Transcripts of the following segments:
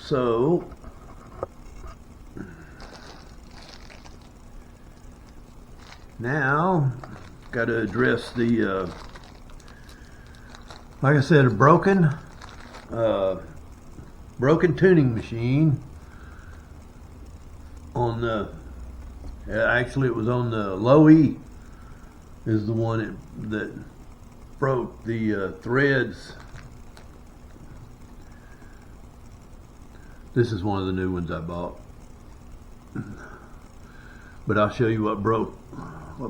So now got to address the like I said, a broken tuning machine on the actually it was on the low E is the one that broke the threads. This is one of the new ones I bought, but I'll show you what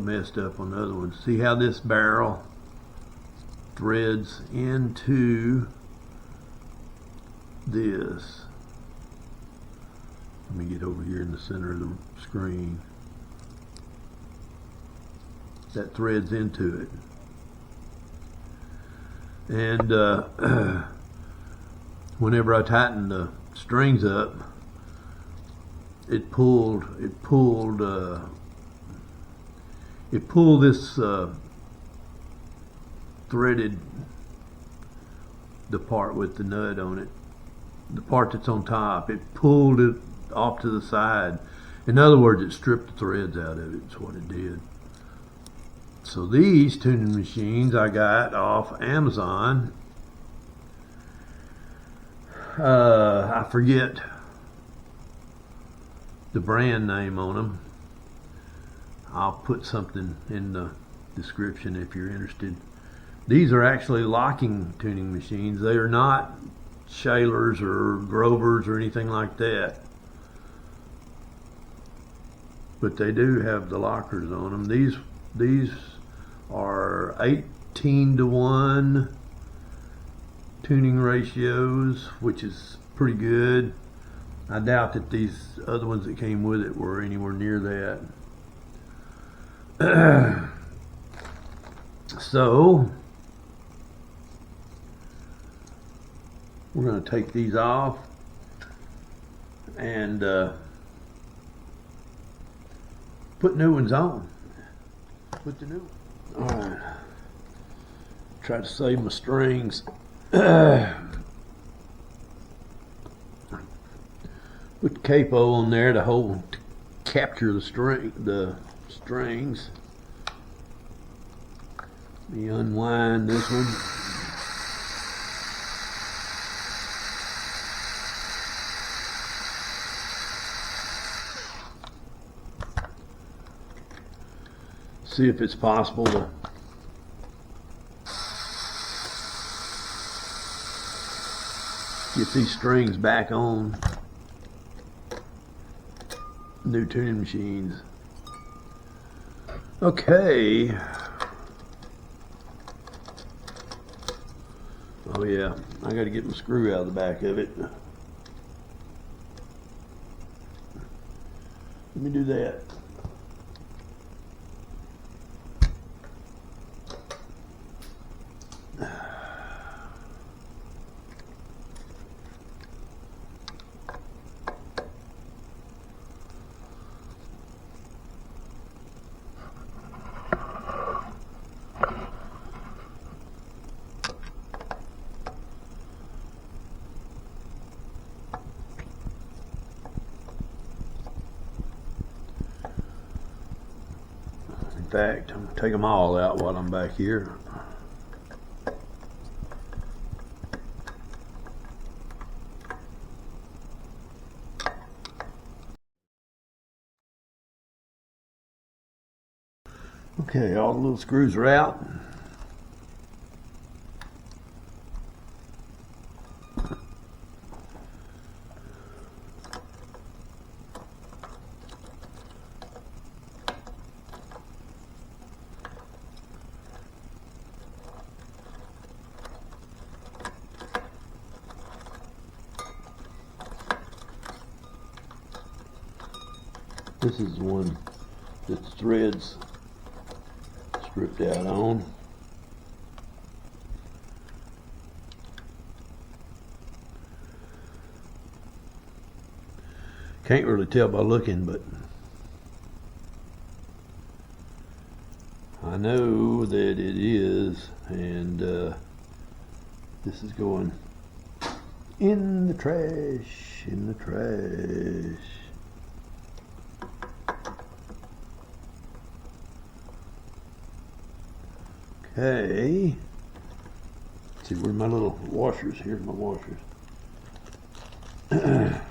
messed up on the other one. See how this barrel threads into this. Let me get over here in the center of the screen. That threads into it, and whenever I tighten the strings up, it pulled this threaded, the part with the nut on it, the part that's on top, it pulled it off to the side. In other words, it stripped the threads out of it. That's what it did. So these tuning machines I got off Amazon. I forget the brand name on them. I'll put something in the description if you're interested. These are actually locking tuning machines. They are not Shaler's or Grover's or anything like that, but they do have the lockers on them. These are 18:1 tuning ratios, which is pretty good. I doubt that these other ones that came with it were anywhere near that. So we're going to take these off and put new ones on. Put the new ones. All right. Try to save my strings. Put capo on there to capture the strings. Let me unwind this one. See if it's possible to get these strings back on new tuning machines. Okay. Oh yeah, I got to get my screw out of the back of it. Let me do that. In fact, I'm going to take them all out while I'm back here. Okay, all the little screws are out. This is the one that the threads stripped out on. Can't really tell by looking, but I know that it is, and this is going In the trash, in the trash. Okay. Let's see, where are my little washers? Here's my washers. Ah.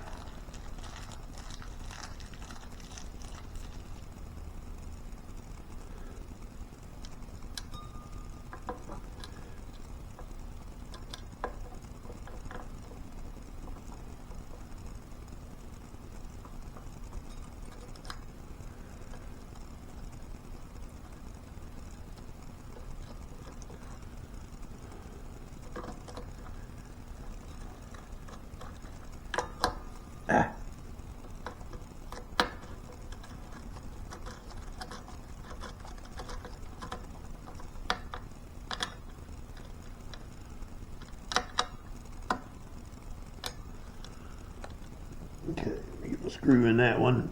Okay, let me get the screw in that one.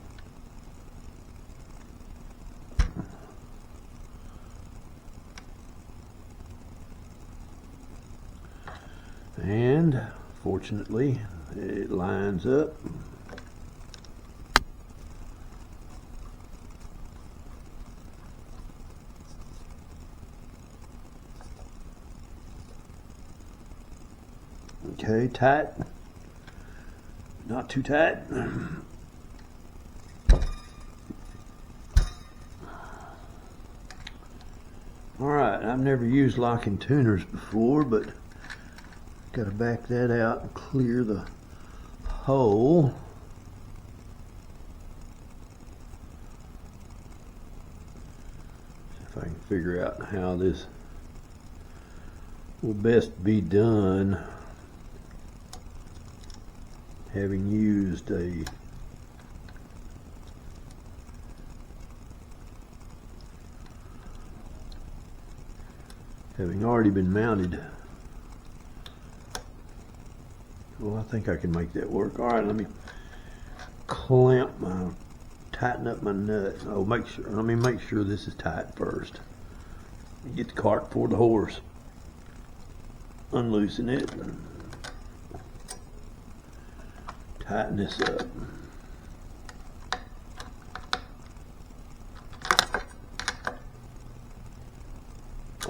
And fortunately, it lines up. Okay, tight. Not too tight. Alright, I've never used locking tuners before, but got to back that out and clear the hole. See if I can figure out how this will best be done, having used having already been mounted. Well, I think I can make that work. All right, let me tighten up my nut. Oh, let me make sure this is tight first. Get the cart before the horse. Unloosen it. Tighten this up.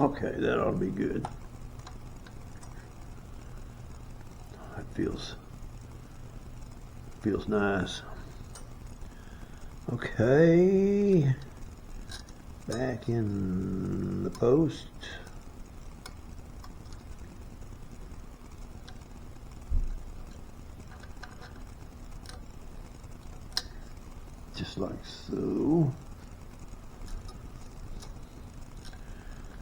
Okay, that ought to be good. That feels nice. Okay, back in the post. Just like so.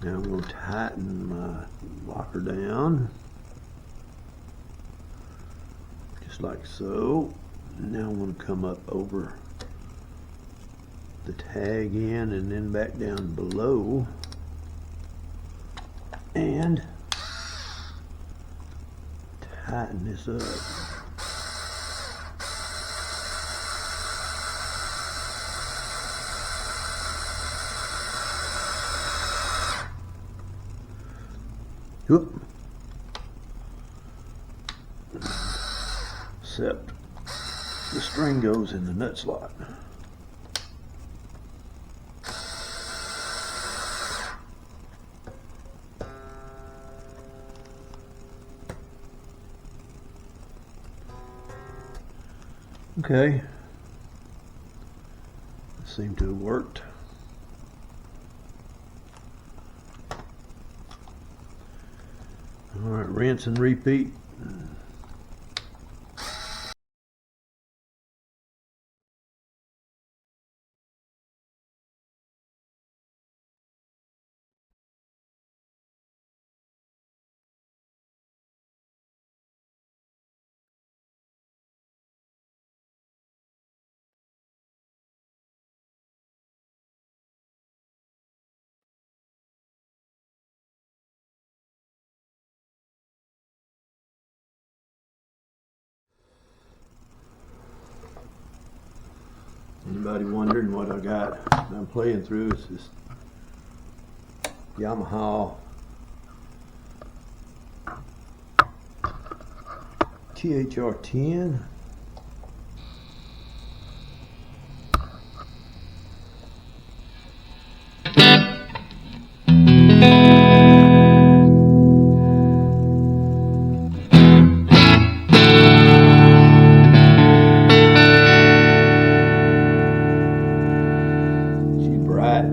Now I'm going to tighten my locker down, just like so. Now I'm going to come up over the tag in and then back down below and tighten this up. Whoop. Except the string goes in the nut slot. Okay. That seemed to have worked. All right, rinse and repeat. Anybody wondering what I got I'm playing through is this Yamaha THR10. She's bright.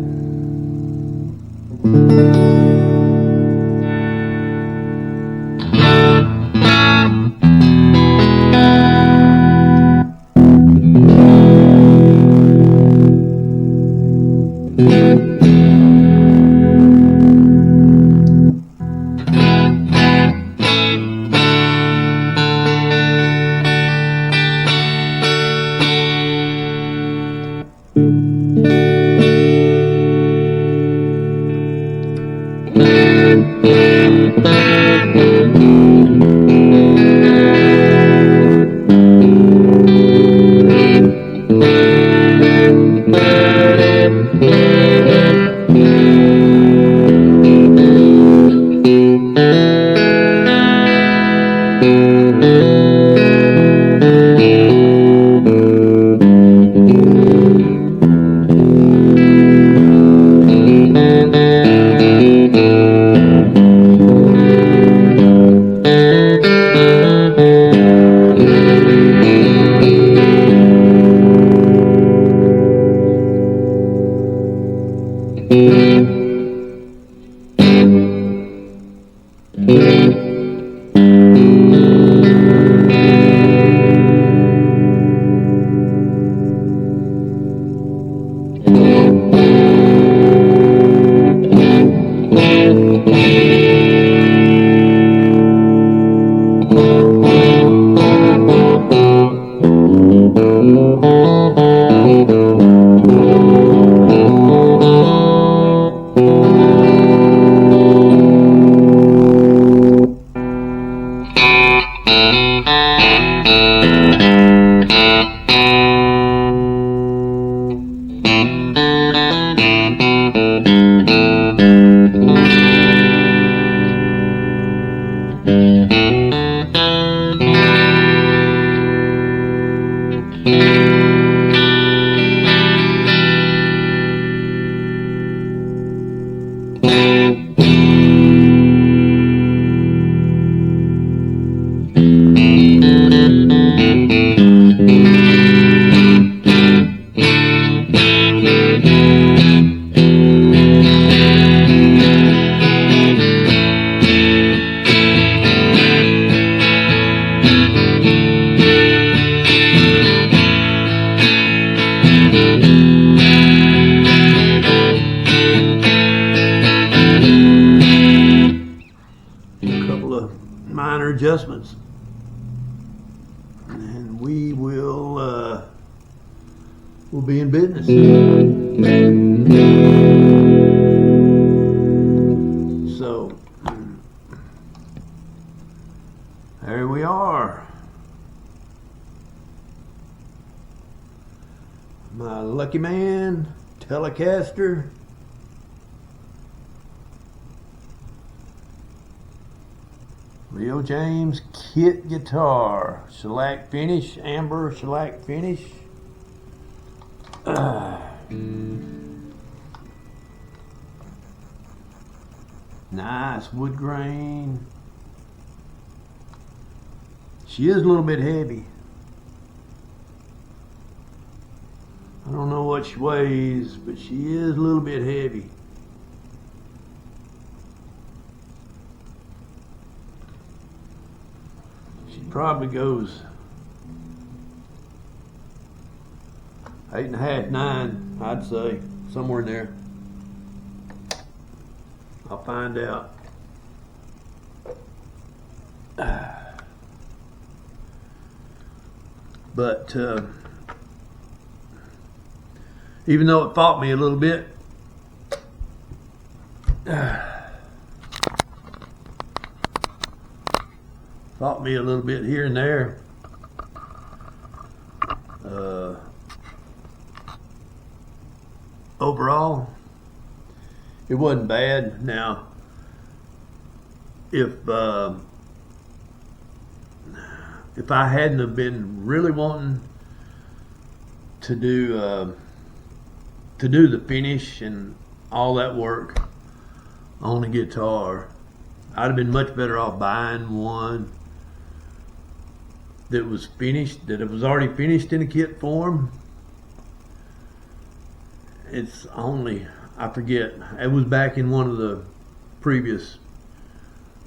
Minor adjustments, and we'll be in business. So there we are. My Lucky Man Telecaster. Real Jaymz kit guitar, shellac finish, amber shellac finish. Nice wood grain. She is a little bit heavy. I don't know what she weighs, but she is a little bit heavy. Probably goes 8.5, 9, I'd say, somewhere in there. I'll find out. But even though it fought me a little bit, fought me a little bit here and there, overall it wasn't bad. Now if I hadn't have been really wanting to do the finish and all that work on the guitar, I'd have been much better off buying one that was finished, that it was already finished in a kit form. It's only, I forget, it was back in one of the previous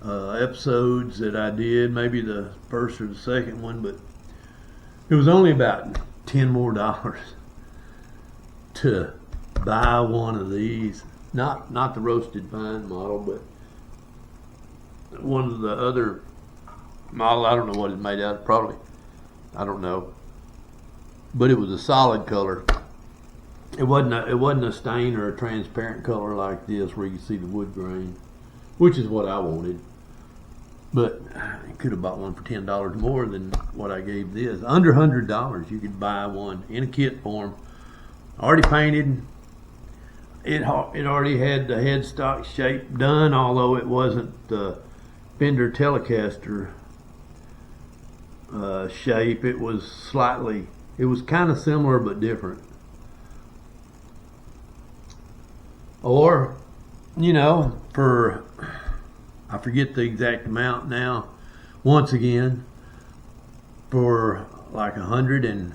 episodes that I did, maybe the first or the second one, but it was only about $10 more to buy one of these. Not the roasted pine model, but one of the other model. I don't know what it's made out of, probably, I don't know, but it was a solid color. It wasn't a stain or a transparent color like this where you can see the wood grain, which is what I wanted. But I could have bought one for $10 more than what I gave this. Under $100 you could buy one in a kit form, already painted. It already had the headstock shape done, although it wasn't the Fender Telecaster shape. It was kind of similar but different. Or, you know, for, I forget the exact amount now, once again, for like $120,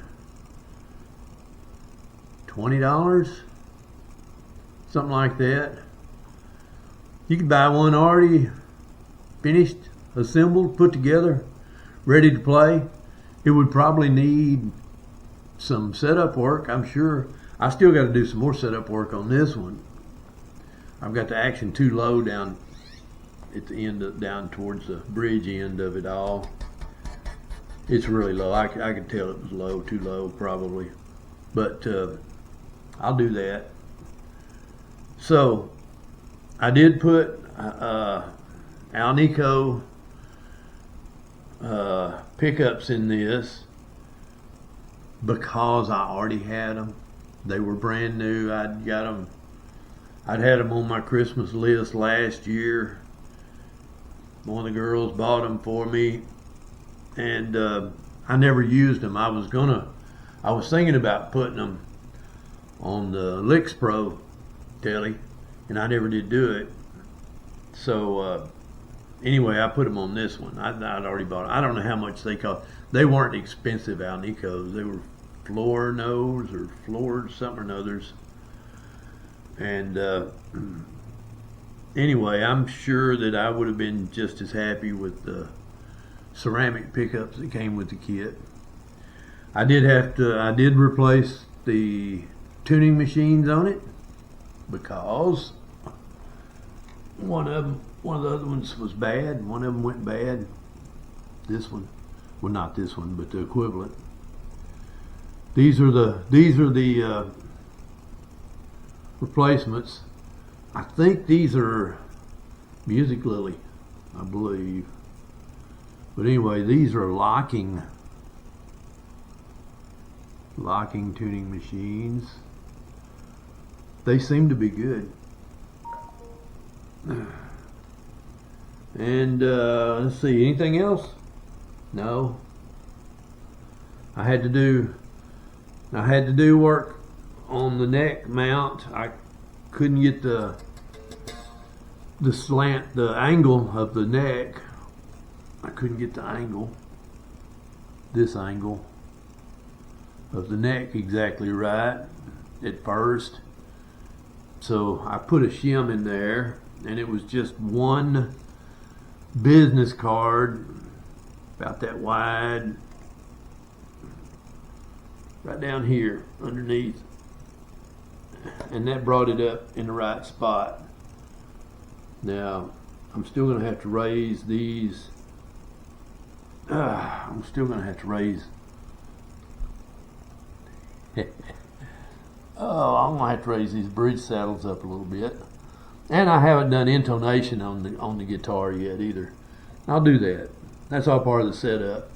something like that, you could buy one already finished, assembled, put together, ready to play. It would probably need some setup work, I'm sure. I still got to do some more setup work on this one. I've got the action too low down at the end, down towards the bridge end of it all. It's really low. I could tell it was low, too low probably, but I'll do that. So I did put Alnico pickups in this because I already had them. They were brand new. I'd had them on my Christmas list last year. One of the girls bought them for me, and I never used them. I was thinking about putting them on the Licks Pro Tele, and I never did do it. So anyway, I put them on this one. I'd already bought them. I don't know how much they cost. They weren't expensive Alnicos. They were floor nose or floor something or others. And anyway, I'm sure that I would have been just as happy with the ceramic pickups that came with the kit. I did replace the tuning machines on it because one of the other ones was bad. One of them went bad. This one, well, not this one, but the equivalent. These are the replacements. I think these are Music Lily, I believe. But anyway, these are locking tuning machines. They seem to be good. And let's see, anything else? No. I had to do work on the neck mount. I couldn't get the slant, the angle of the neck. I couldn't get the angle, this angle of the neck exactly right at first. So I put a shim in there, and it was just one business card about that wide, right down here underneath, and that brought it up in the right spot. Now I'm still going to have to raise these. I'm still going to have to raise oh, I'm going to have to raise these bridge saddles up a little bit. And I haven't done intonation on the guitar yet either. I'll do that. That's all part of the setup.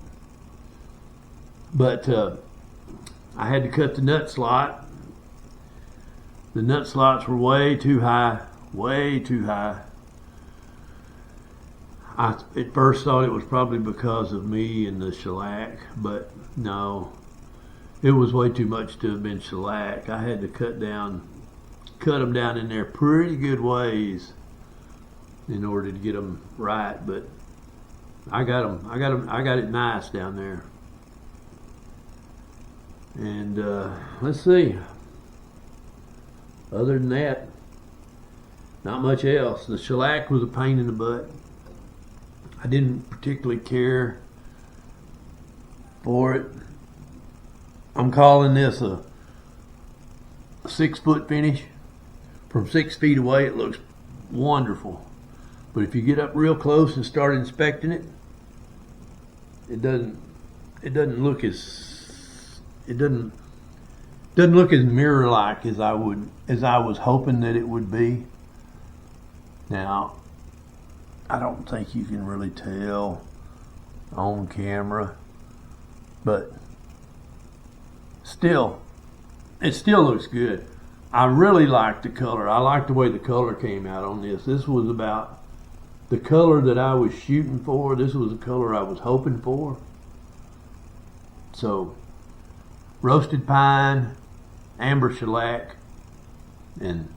But I had to cut the nut slot. The nut slots were way too high. Way too high. I at first thought it was probably because of me and the shellac, but no, it was way too much to have been shellac. I had to cut them down in there pretty good ways in order to get them right. But I got it nice down there. And let's see. Other than that, not much else. The shellac was a pain in the butt. I didn't particularly care for it. I'm calling this a 6-foot finish. From 6 feet away, it looks wonderful. But if you get up real close and start inspecting it, it doesn't look as mirror-like as I was hoping that it would be. Now, I don't think you can really tell on camera, but still, it still looks good. I really like the color. I like the way the color came out on this. This was about the color that I was shooting for. This was the color I was hoping for. So, roasted pine, amber shellac, and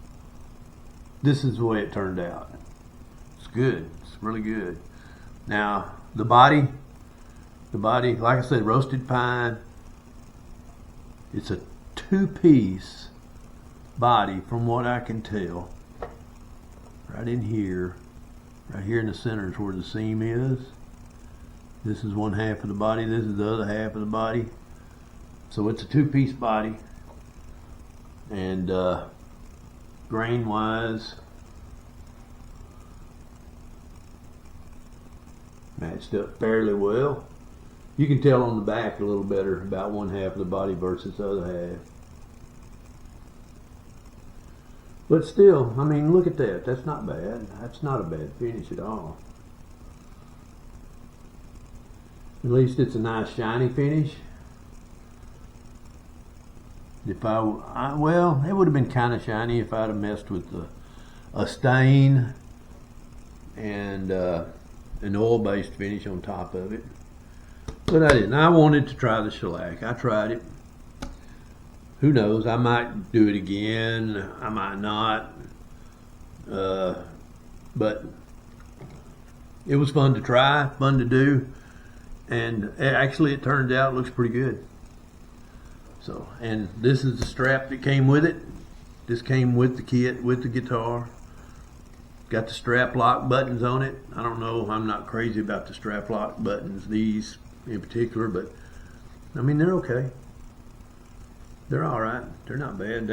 this is the way it turned out. It's good. It's really good. Now, the body, like I said, roasted pine. It's a 2-piece body from what I can tell. Right in here in the center is where the seam is. This is one half of the body. This is the other half of the body. So it's a 2-piece body. And grain wise, matched up fairly well. You can tell on the back a little better about one half of the body versus the other half. But still, I mean, look at that. That's not bad. That's not a bad finish at all. At least it's a nice shiny finish. If well, it would have been kind of shiny if I'd have messed with a stain and an oil-based finish on top of it. But I didn't. I wanted to try the shellac. I tried it. Who knows? I might do it again. I might not. But it was fun to try, fun to do, and actually it turned out, looks pretty good. So, and this is the strap that came with it. This came with the kit, with the guitar. Got the strap lock buttons on it. I don't know, I'm not crazy about the strap lock buttons, these in particular, but I mean, they're okay. They're all right. They're not bad.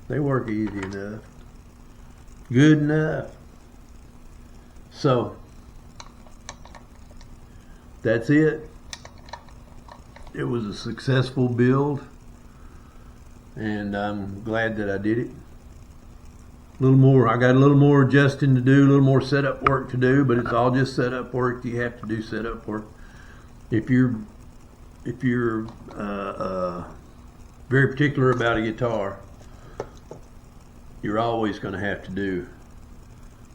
They work easy enough. Good enough. So, that's it. It was a successful build, and I'm glad that I did it. I got a little more adjusting to do, a little more setup work to do, but it's all just setup work. You have to do setup work. If you're very particular about a guitar, you're always going to have to do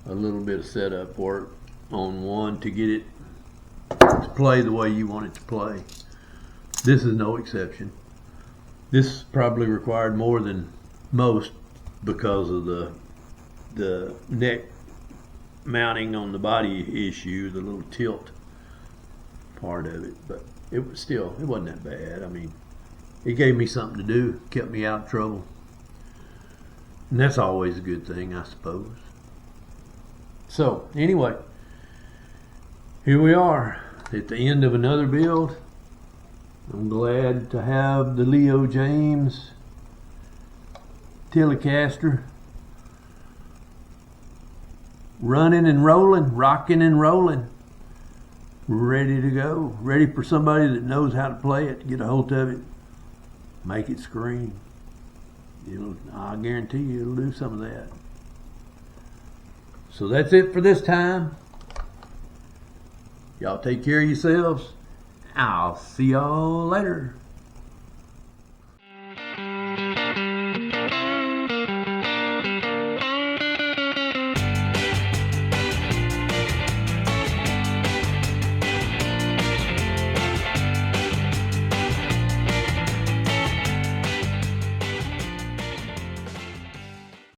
a little bit of setup work on one to get it to play the way you want it to play. This is no exception. This probably required more than most because of the neck mounting on the body issue, the little tilt part of it. But it wasn't that bad. I mean, it gave me something to do, kept me out of trouble. And that's always a good thing, I suppose. So, anyway, here we are at the end of another build. I'm glad to have the Jaymz Telecaster running and rolling, rocking and rolling, ready to go, ready for somebody that knows how to play it to get a hold of it, make it scream. I guarantee you it'll do some of that. So that's it for this time. Y'all take care of yourselves. I'll see y'all later.